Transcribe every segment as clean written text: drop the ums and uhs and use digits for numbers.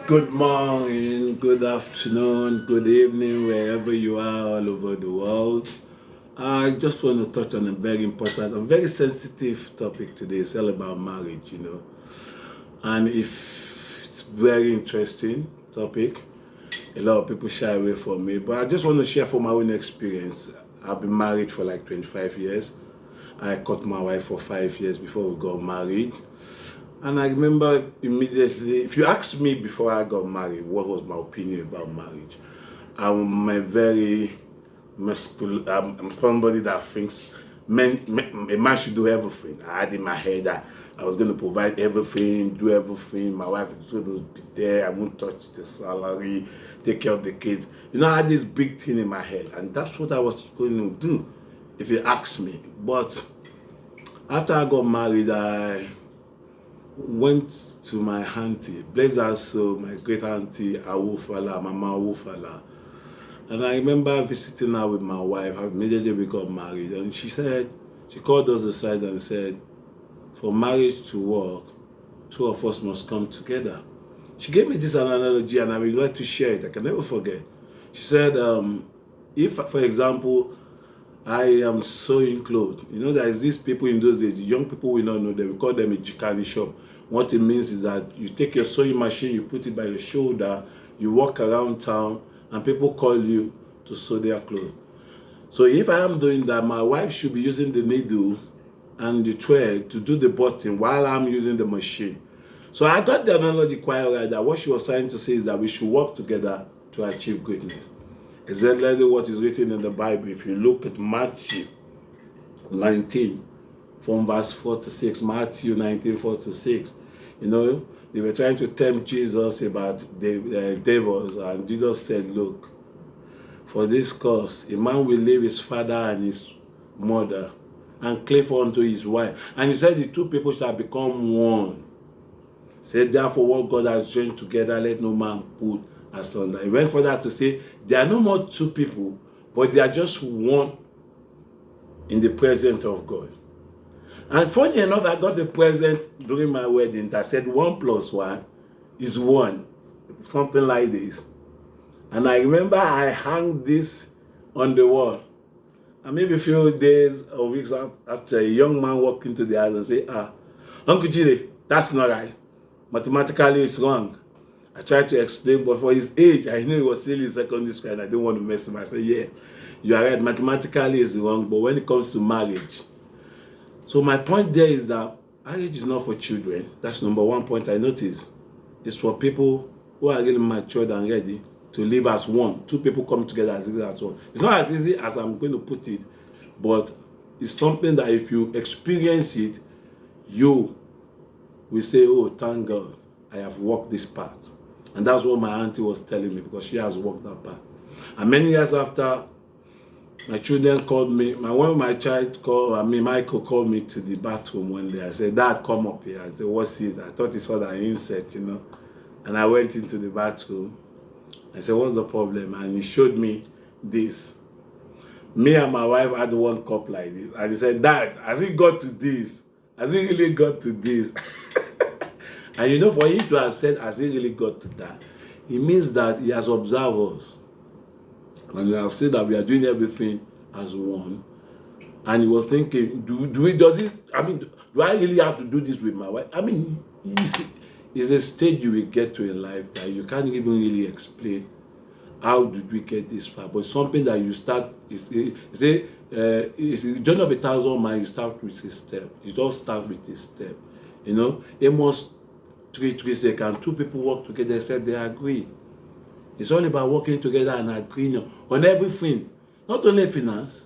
Good morning, good afternoon, good evening, wherever you are all over the world. I just want to touch on a very important and very sensitive topic today. It's all about marriage. And if it's very interesting topic, a lot of people shy away from me. But I just want to share from my own experience. I've been married for like 25 years. I caught my wife for 5 years before we got married. And I remember immediately, if you asked me before I got married, what was my opinion about marriage? I'm a very masculine, I'm somebody that thinks a man should do everything. I had in my head that I was going to provide everything, do everything. My wife was going to be there. I won't touch the salary, take care of the kids. I had this big thing in my head, and that's what I was going to do if you ask me. But after I got married, I went to my auntie, bless her soul, my great auntie Awufala, Mama Awufala. And I remember visiting her with my wife. Immediately we got married. And she called us aside and said, for marriage to work, two of us must come together. She gave me this analogy and I would like to share it. I can never forget. She said, if, for example, I am sewing clothes. There is these people in those days, the young people will not know them. We call them a jikari shop. What it means is that you take your sewing machine, you put it by your shoulder, you walk around town, and people call you to sew their clothes. So if I am doing that, my wife should be using the needle and the thread to do the button while I'm using the machine. So I got the analogy quite right that what she was trying to say is that we should work together to achieve greatness. Exactly what is written in the Bible. If you look at Matthew 19, from verse 4 to 6, Matthew 19, 4 to 6, they were trying to tempt Jesus about the devils, and Jesus said, look, for this cause, a man will leave his father and his mother and cleave unto his wife. And he said, the two people shall become one. Said, therefore, what God has joined together, let no man put asunder. He went further to say, there are no more two people, but they are just one in the presence of God. And funny enough, I got the present during my wedding that said 1 plus 1 is 1. Something like this. And I remember I hung this on the wall. And maybe a few days or weeks after, a young man walked into the house and said, Uncle Jide, that's not right. Mathematically, it's wrong. I tried to explain, but for his age, I knew he was still in secondary school and I didn't want to mess him. I said, yeah, you are right. Mathematically, it's wrong. But when it comes to marriage, so my point there is that marriage is not for children. That's number one point I noticed. It's for people who are really matured and ready to live as one. Two people come together as one. It's not as easy as I'm going to put it, but it's something that if you experience it, you will say, oh, thank God, I have walked this path. And that's what my auntie was telling me, because she has walked that path. And many years after, my children called me. Michael called me to the bathroom one day. I said, Dad, come up here. I said, what's it? I thought he saw that insect, And I went into the bathroom. I said, what's the problem? And he showed me this. Me and my wife had one cup like this. And he said, Dad, has it got to this? Has it really got to this? And for him to have said, has it really got to that? It means that he has observed us. And we have said that we are doing everything as one. And he was thinking, do I really have to do this with my wife? It's a stage you will get to in life that you can't even really explain how did we get this far. But something that you start, it's a journey of 1,000 miles, you start with a step. You just start with a step. Amos 3:3 says, can two people work together except they agree? It's all about working together and agreeing on everything. Not only finance,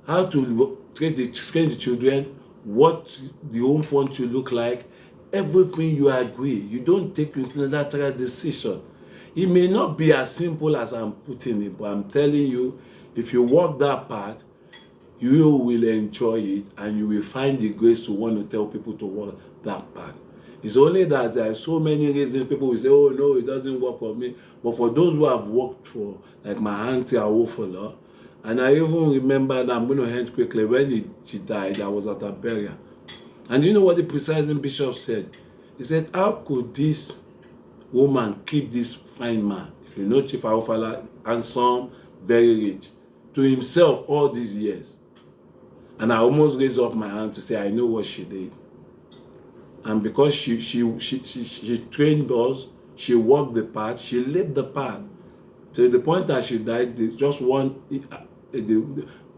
how to train the children, what the home fund should look like, everything you agree. You don't take unilateral decision. It may not be as simple as I'm putting it, but I'm telling you, if you walk that path, you will enjoy it and you will find the grace to want to tell people to walk that path. It's only that there are so many reasons people will say, oh no, it doesn't work for me. But for those who have worked for, like my auntie Awofola, and I even remember that, I'm going to end quickly, when she died, I was at her burial. And you know what the presiding bishop said? He said, how could this woman, keep this fine man. If you know Chief Awofala, handsome, very rich, to himself all these years. And I almost raised up my hand to say, I know what she did. And because she trained us, she walked the path, she led the path. To the point that she died, there's just one,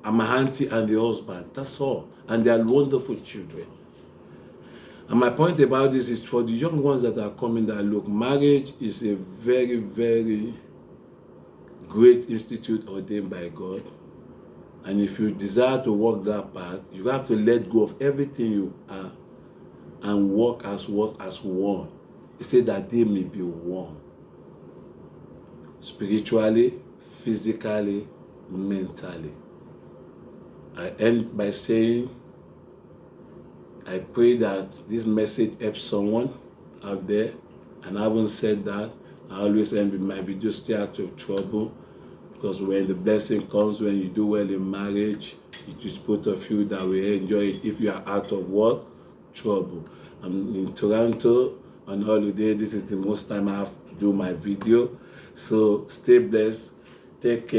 my auntie and the husband. That's all. And they are wonderful children. And my point about this is for the young ones that are coming, that look, marriage is a very, very great institute ordained by God. And if you desire to walk that path, you have to let go of everything you are and walk as one. He said that they may be one. Spiritually, physically, mentally. I end by saying, I pray that this message helps someone out there. And I haven't said that. I always end with my video, stay out of trouble. Because when the blessing comes, when you do well in marriage, it is both of you that will enjoy it. If you are out of what? Trouble. I'm in Toronto on holiday. This is the most time I have to do my video. So stay blessed. Take care.